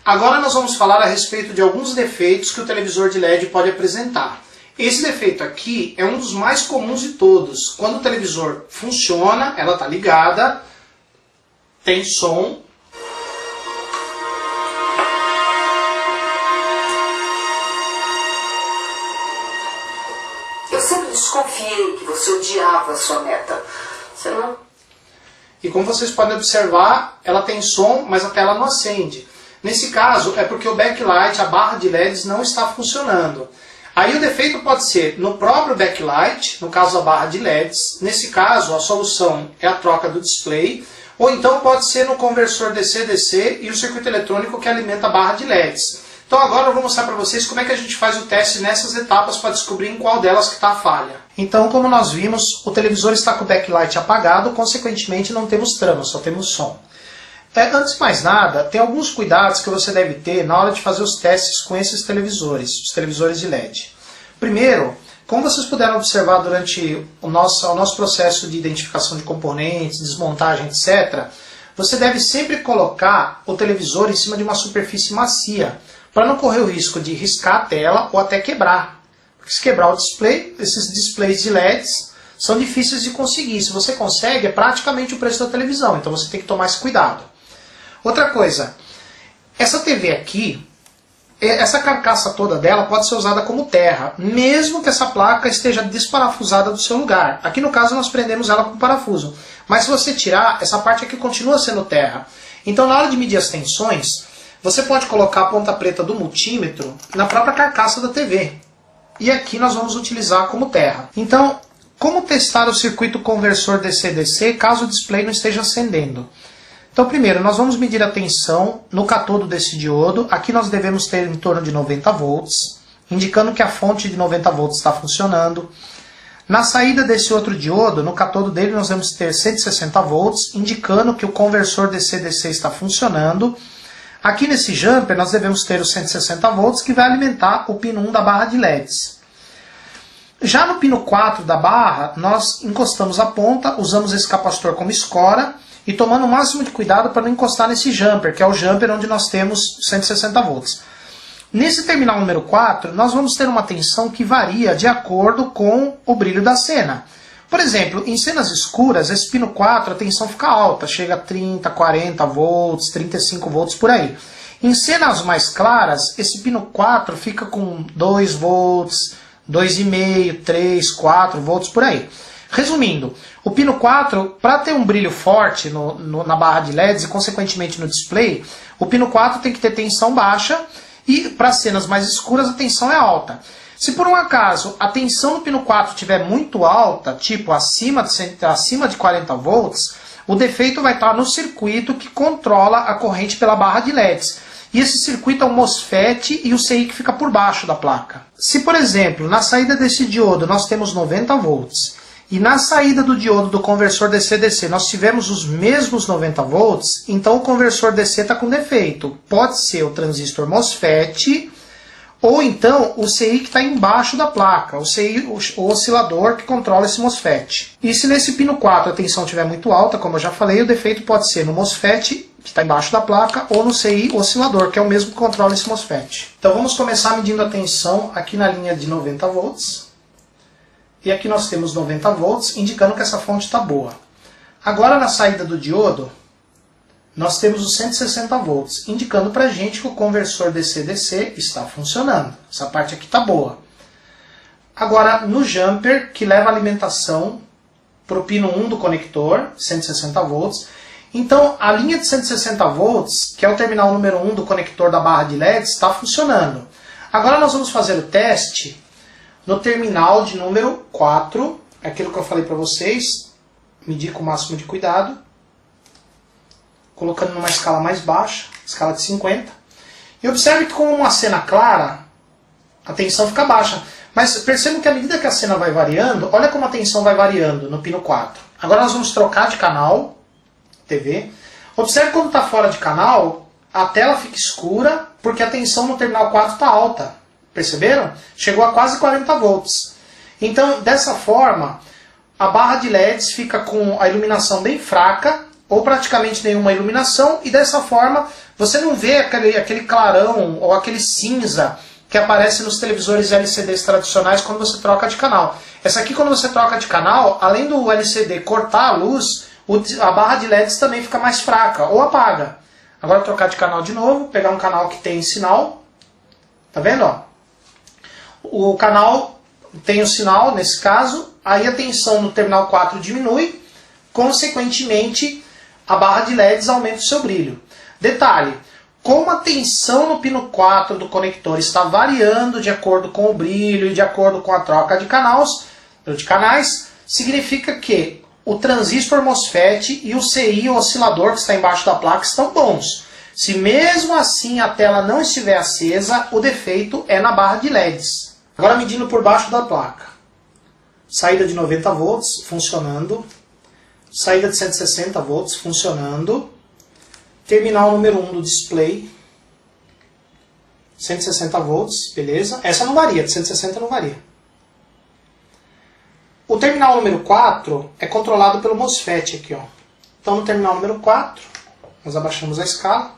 Agora nós vamos falar a respeito de alguns defeitos que o televisor de LED pode apresentar. Esse defeito aqui é um dos mais comuns de todos. Quando o televisor funciona, ela está ligada, tem som. Eu sempre desconfiei que você odiava a sua neta. Você não... E como vocês podem observar, ela tem som, mas a tela não acende. Nesse caso, é porque o backlight, a barra de LEDs, não está funcionando. Aí o defeito pode ser no próprio backlight, no caso da barra de LEDs. Nesse caso, a solução é a troca do display. Ou então pode ser no conversor DC-DC e o circuito eletrônico que alimenta a barra de LEDs. Então agora eu vou mostrar para vocês como é que a gente faz o teste nessas etapas para descobrir em qual delas que está a falha. Então, como nós vimos, o televisor está com o backlight apagado, consequentemente não temos trama, só temos som. Antes de mais nada, tem alguns cuidados que você deve ter na hora de fazer os testes com esses televisores, os televisores de LED. Primeiro, como vocês puderam observar durante o nosso processo de identificação de componentes, desmontagem, etc., você deve sempre colocar o televisor em cima de uma superfície macia, para não correr o risco de riscar a tela ou até quebrar. Porque se quebrar o display, esses displays de LEDs são difíceis de conseguir. Se você consegue, é praticamente o preço da televisão, então você tem que tomar esse cuidado. Outra coisa, essa TV aqui, essa carcaça toda dela pode ser usada como terra, mesmo que essa placa esteja desparafusada do seu lugar. Aqui no caso nós prendemos ela com parafuso, mas se você tirar, essa parte aqui continua sendo terra. Então na hora de medir as tensões, você pode colocar a ponta preta do multímetro na própria carcaça da TV. E aqui nós vamos utilizar como terra. Então, como testar o circuito conversor DC-DC caso o display não esteja acendendo? Então, primeiro, nós vamos medir a tensão no catodo desse diodo. Aqui nós devemos ter em torno de 90 volts, indicando que a fonte de 90 volts está funcionando. Na saída desse outro diodo, no catodo dele, nós vamos ter 160 volts, indicando que o conversor DC-DC está funcionando. Aqui nesse jumper, nós devemos ter os 160 volts, que vai alimentar o pino 1 da barra de LEDs. Já no pino 4 da barra, nós encostamos a ponta, usamos esse capacitor como escora, e tomando o máximo de cuidado para não encostar nesse jumper, que é o jumper onde nós temos 160 volts. Nesse terminal número 4, nós vamos ter uma tensão que varia de acordo com o brilho da cena. Por exemplo, em cenas escuras, esse pino 4, a tensão fica alta, chega a 30, 40 volts, 35 volts por aí. Em cenas mais claras, esse pino 4 fica com 2 volts, 2,5, 3, 4 volts por aí. Resumindo, o pino 4, para ter um brilho forte na barra de LEDs e consequentemente no display, o pino 4 tem que ter tensão baixa e para cenas mais escuras a tensão é alta. Se por um acaso a tensão no pino 4 estiver muito alta, tipo acima de 40 volts, o defeito vai estar no circuito que controla a corrente pela barra de LEDs. E esse circuito é o MOSFET e o CI que fica por baixo da placa. Se, por exemplo, na saída desse diodo nós temos 90 volts, e na saída do diodo do conversor DC-DC nós tivemos os mesmos 90 volts, então o conversor DC está com defeito. Pode ser o transistor MOSFET, ou então o CI que está embaixo da placa, o CI, o oscilador que controla esse MOSFET. E se nesse pino 4 a tensão estiver muito alta, como eu já falei, o defeito pode ser no MOSFET, que está embaixo da placa, ou no CI oscilador, que é o mesmo que controla esse MOSFET. Então vamos começar medindo a tensão aqui na linha de 90 volts. E aqui nós temos 90 volts, indicando que essa fonte está boa. Agora na saída do diodo, nós temos os 160 volts, indicando para a gente que o conversor DC-DC está funcionando. Essa parte aqui está boa. Agora no jumper, que leva a alimentação para o pino 1 do conector, 160 volts. Então a linha de 160 volts, que é o terminal número 1 do conector da barra de LEDs, está funcionando. Agora nós vamos fazer o teste no terminal de número 4, aquilo que eu falei para vocês, medir com o máximo de cuidado, colocando numa escala mais baixa, escala de 50. E observe que com uma cena clara, a tensão fica baixa. Mas percebam que à medida que a cena vai variando, olha como a tensão vai variando no pino 4. Agora nós vamos trocar de canal, TV. Observe quando está fora de canal, a tela fica escura, porque a tensão no terminal 4 está alta. Perceberam? Chegou a quase 40 volts. Então, dessa forma, a barra de LEDs fica com a iluminação bem fraca ou praticamente nenhuma iluminação, e dessa forma você não vê aquele clarão ou aquele cinza que aparece nos televisores LCDs tradicionais quando você troca de canal. Essa aqui, quando você troca de canal, além do LCD cortar a luz, a barra de LEDs também fica mais fraca, ou apaga. Agora trocar de canal de novo, pegar um canal que tem sinal, tá vendo? Ó? O canal tem o sinal, nesse caso, aí a tensão no terminal 4 diminui, consequentemente a barra de LEDs aumenta o seu brilho. Detalhe, como a tensão no pino 4 do conector está variando de acordo com o brilho e de acordo com a troca de canais, significa que o transistor MOSFET e o CI, o oscilador que está embaixo da placa, estão bons. Se mesmo assim a tela não estiver acesa, o defeito é na barra de LEDs. Agora medindo por baixo da placa. Saída de 90 volts funcionando. Saída de 160 volts funcionando. Terminal número 1 do display. 160 volts, beleza. Essa não varia, de 160 não varia. O terminal número 4 é controlado pelo MOSFET aqui, ó. Então no terminal número 4, nós abaixamos a escala.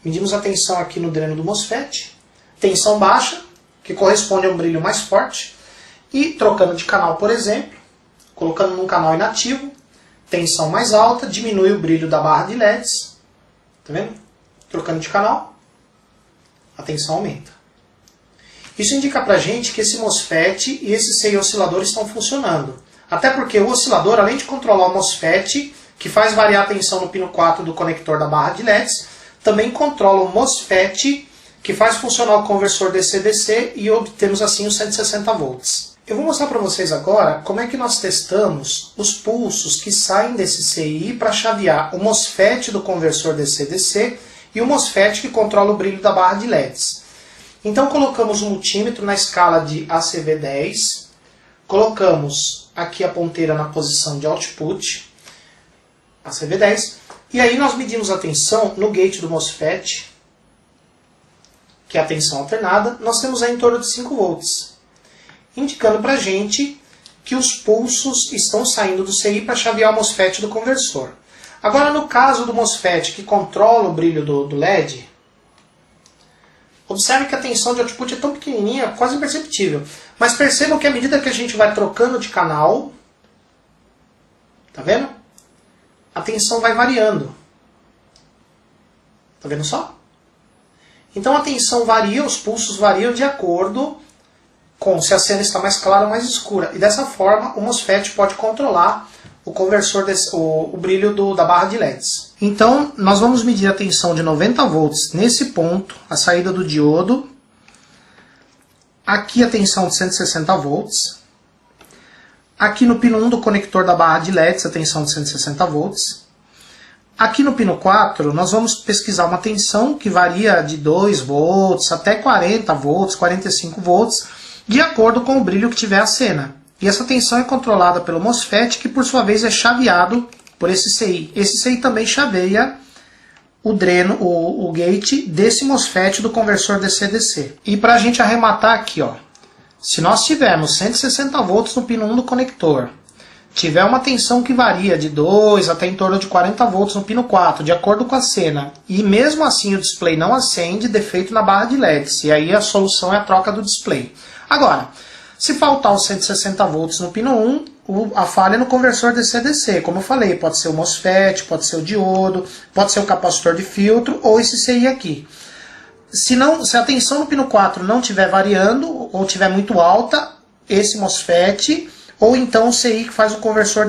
Medimos a tensão aqui no dreno do MOSFET. Tensão baixa, que corresponde a um brilho mais forte. E trocando de canal, por exemplo, colocando num canal inativo, tensão mais alta, diminui o brilho da barra de LEDs. Tá vendo? Trocando de canal, a tensão aumenta. Isso indica pra gente que esse MOSFET e esse CI oscilador estão funcionando. Até porque o oscilador, além de controlar o MOSFET, que faz variar a tensão no pino 4 do conector da barra de LEDs, também controla o MOSFET, que faz funcionar o conversor DC-DC e obtemos assim os 160 volts. Eu vou mostrar para vocês agora como é que nós testamos os pulsos que saem desse CI para chavear o MOSFET do conversor DC-DC e o MOSFET que controla o brilho da barra de LEDs. Então colocamos um multímetro na escala de ACV10, colocamos aqui a ponteira na posição de output, ACV10, e aí nós medimos a tensão no gate do MOSFET, que é a tensão alternada, nós temos aí em torno de 5 volts. Indicando para a gente que os pulsos estão saindo do CI para chavear o MOSFET do conversor. Agora, no caso do MOSFET que controla o brilho do LED, observe que a tensão de output é tão pequenininha, quase imperceptível. Mas percebam que à medida que a gente vai trocando de canal, tá vendo? A tensão vai variando. Tá vendo só? Então a tensão varia, os pulsos variam de acordo com se a cena está mais clara ou mais escura. E dessa forma o MOSFET pode controlar o conversor, o brilho da barra de LEDs. Então nós vamos medir a tensão de 90 volts nesse ponto, a saída do diodo. Aqui a tensão de 160 volts. Aqui no pino 1 do conector da barra de LEDs a tensão de 160 volts. Aqui no pino 4, nós vamos pesquisar uma tensão que varia de 2 volts até 40 volts, 45 volts, de acordo com o brilho que tiver a cena. E essa tensão é controlada pelo MOSFET, que por sua vez é chaveado por esse CI. Esse CI também chaveia o dreno, o gate desse MOSFET do conversor DC-DC. E para a gente arrematar aqui, ó, se nós tivermos 160 volts no pino 1 do conector, tiver uma tensão que varia de 2 até em torno de 40 volts no pino 4, de acordo com a cena, e mesmo assim o display não acende, defeito na barra de LEDs, e aí a solução é a troca do display. Agora, se faltar os 160 volts no pino 1, a falha é no conversor DC-DC, como eu falei, pode ser o MOSFET, pode ser o diodo, pode ser o capacitor de filtro, ou esse CI aqui. Se a tensão no pino 4 não estiver variando, ou estiver muito alta, esse MOSFET, ou então o CI que faz o conversor